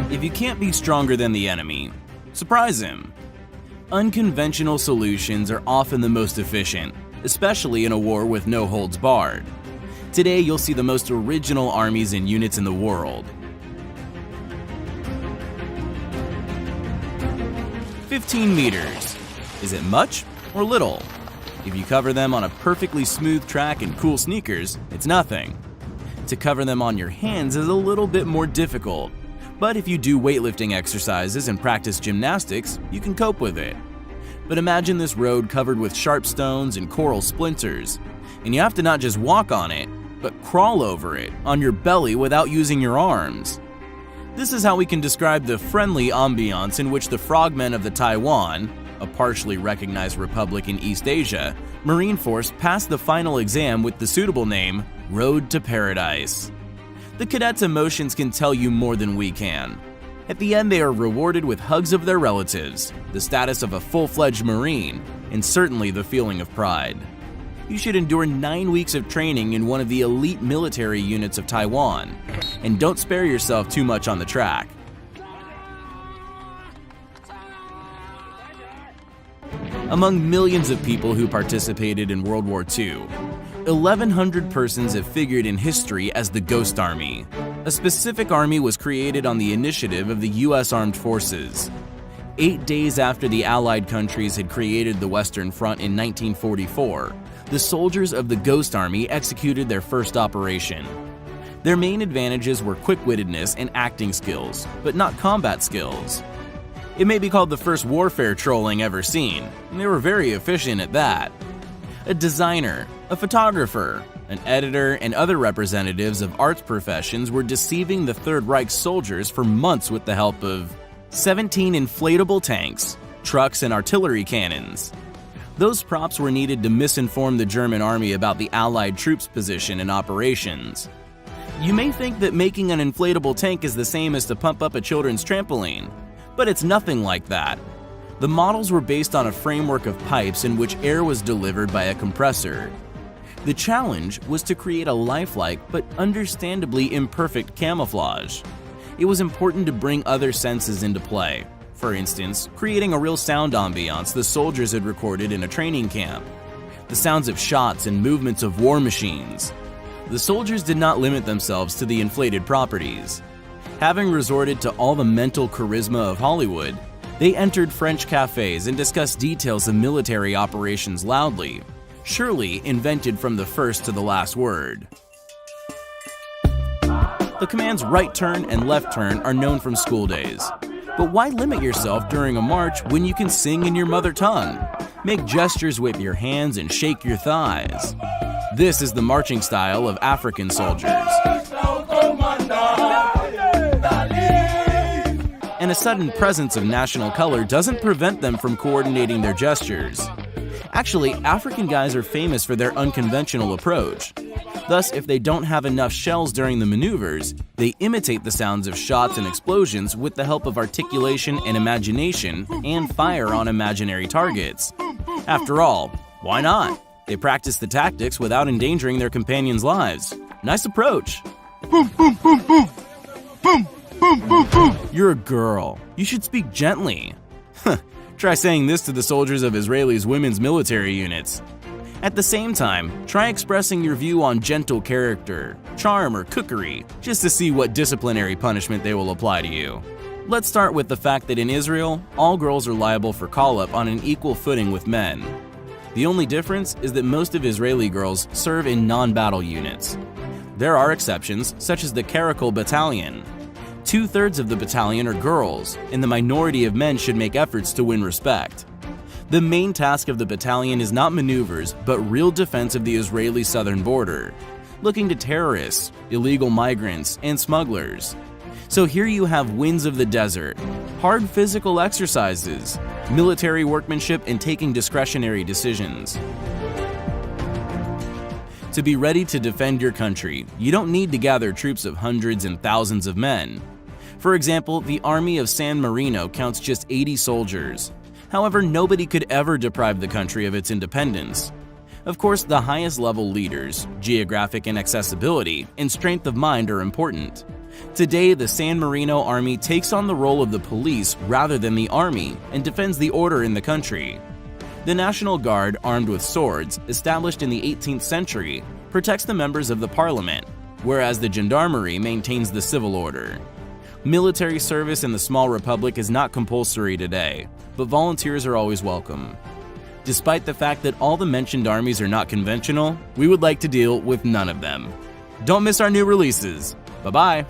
If you can't be stronger than the enemy, surprise him. Unconventional solutions are often the most efficient, especially in a war with no holds barred. Today, you'll see the most original armies and units in the world. 15 meters. Is it much or little? If you cover them on a perfectly smooth track and cool sneakers, it's nothing. To cover them on your hands is a little bit more difficult, but if you do weightlifting exercises and practice gymnastics, you can cope with it. But imagine this road covered with sharp stones and coral splinters, and you have to not just walk on it, but crawl over it on your belly without using your arms. This is how we can describe the friendly ambiance in which the frogmen of the Taiwan, a partially recognized republic in East Asia, Marine Force passed the final exam with the suitable name, Road to Paradise. The cadets' emotions can tell you more than we can. At the end, they are rewarded with hugs of their relatives, the status of a full-fledged Marine, and certainly the feeling of pride. You should endure 9 weeks of training in one of the elite military units of Taiwan, and don't spare yourself too much on the track. Among millions of people who participated in World War II, 1,100 persons have figured in history as the Ghost Army. A specific army was created on the initiative of the U.S. Armed Forces. 8 days after the Allied countries had created the Western Front in 1944, the soldiers of the Ghost Army executed their first operation. Their main advantages were quick-wittedness and acting skills, but not combat skills. It may be called the first warfare trolling ever seen, and they were very efficient at that. A designer, a photographer, an editor, and other representatives of arts professions were deceiving the Third Reich soldiers for months with the help of 17 inflatable tanks, trucks, and artillery cannons. Those props were needed to misinform the German army about the Allied troops' position and operations. You may think that making an inflatable tank is the same as to pump up a children's trampoline, but it's nothing like that. The models were based on a framework of pipes in which air was delivered by a compressor. The challenge was to create a lifelike but understandably imperfect camouflage. It was important to bring other senses into play. For instance, creating a real sound ambiance the soldiers had recorded in a training camp. The sounds of shots and movements of war machines. The soldiers did not limit themselves to the inflated properties. Having resorted to all the mental charisma of Hollywood, they entered French cafes and discussed details of military operations loudly, surely invented from the first to the last word. The commands right turn and left turn are known from school days. But why limit yourself during a march when you can sing in your mother tongue? Make gestures with your hands and shake your thighs. This is the marching style of African soldiers. And a sudden presence of national color doesn't prevent them from coordinating their gestures. Actually, African guys are famous for their unconventional approach. Thus, if they don't have enough shells during the maneuvers, they imitate the sounds of shots and explosions with the help of articulation and imagination and fire on imaginary targets. After all, why not? They practice the tactics without endangering their companions' lives. Nice approach. Boom, boom, boom, boom. Boom. Boom, boom, boom. You're a girl. You should speak gently. Try saying this to the soldiers of Israel's women's military units. At the same time, try expressing your view on gentle character, charm, or cookery, just to see what disciplinary punishment they will apply to you. Let's start with the fact that in Israel, all girls are liable for call-up on an equal footing with men. The only difference is that most of Israeli girls serve in non-battle units. There are exceptions, such as the Caracal Battalion. 2/3 of the battalion are girls, and the minority of men should make efforts to win respect. The main task of the battalion is not maneuvers, but real defense of the Israeli southern border, looking to terrorists, illegal migrants, and smugglers. So here you have winds of the desert, hard physical exercises, military workmanship, and taking discretionary decisions. To be ready to defend your country, you don't need to gather troops of hundreds and thousands of men. For example, the army of San Marino counts just 80 soldiers. However, nobody could ever deprive the country of its independence. Of course, the highest level leaders, geographic inaccessibility, and strength of mind are important. Today, the San Marino Army takes on the role of the police rather than the army and defends the order in the country. The National Guard, armed with swords, established in the 18th century, protects the members of the parliament, whereas the gendarmerie maintains the civil order. Military service in the small republic is not compulsory today, but volunteers are always welcome. Despite the fact that all the mentioned armies are not conventional, we would like to deal with none of them. Don't miss our new releases. Bye-bye.